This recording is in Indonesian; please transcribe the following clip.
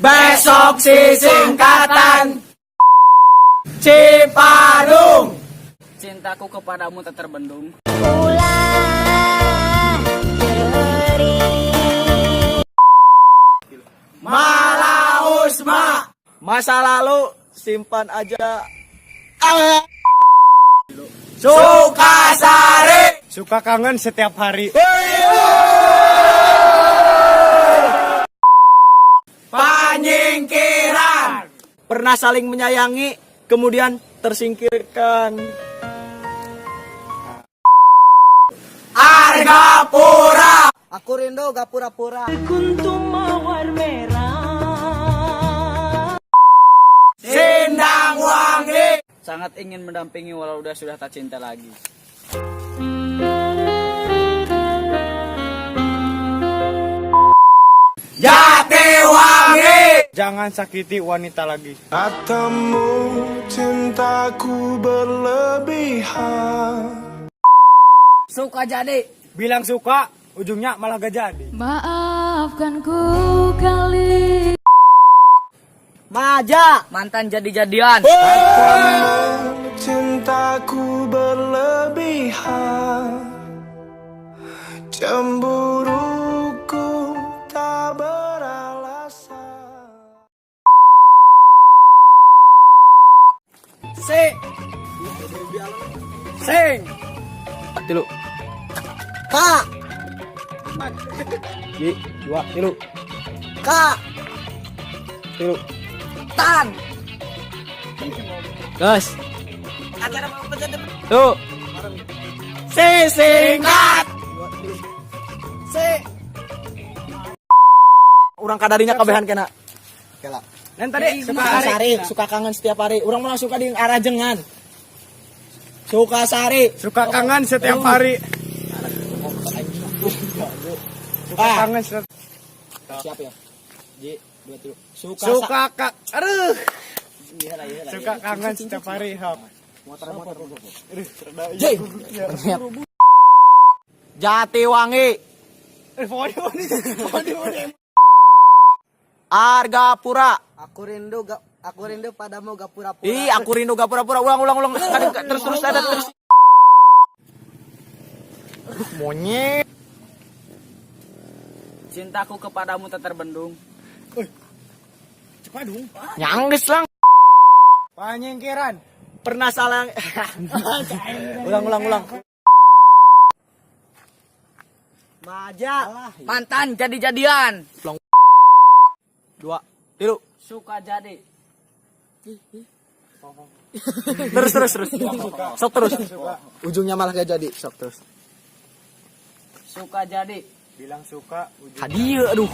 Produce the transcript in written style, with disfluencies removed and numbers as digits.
Besok si singkatan Cipadung. Cintaku kepadamu tak terbendung. Malausma. Masa lalu simpan aja. Sukasari. Suka kangen setiap hari. Penyingkiran. Pernah saling menyayangi, kemudian tersingkirkan. Argapura. Aku rindu gak pura-pura. Sindang Wangi. Sangat ingin mendampingi walau sudah tak cinta lagi. Jatiwangi. Jangan sakiti wanita lagi. Katamu cintaku berlebihan. Suka jadi. Bilang suka, ujungnya malah gak jadi. Maafkan ku kali. Maja. Mantan jadi-jadian. Katamu cintaku berlebihan. Cemburuku tak beralasan. Sing. Tilu. Kak. Dua, tilu. Kak. Tilu. Tan. Gas. Tuh. Sisingkat. Orang kadarinya kabehan kena. Kela. Dan tadi Suka kangen setiap hari. Orang malah suka di arah jengan. Sukasari. suka kangen setiap hari. Suka Kangen setiap. Siap ya? Ji, 2, 3. Suka kangen setiap hari. Hap. Jatiwangi. Argapura. Aku rindu padamu gak pura-pura. Ih, aku rindu gak pura-pura. Ulang. Terus ada terus. Monyet. Cintaku kepadamu tak terbendung. Cipadung. Nyangges lang. Penyingkiran. Pernah salah. Ulang. Maja. Mantan jadi-jadian. 2, tilu. Suka jadi. Terus. Sok terus. Ujungnya malah gak jadi. Sok terus. Suka jadi. Bilang suka. Hadiah, aduh.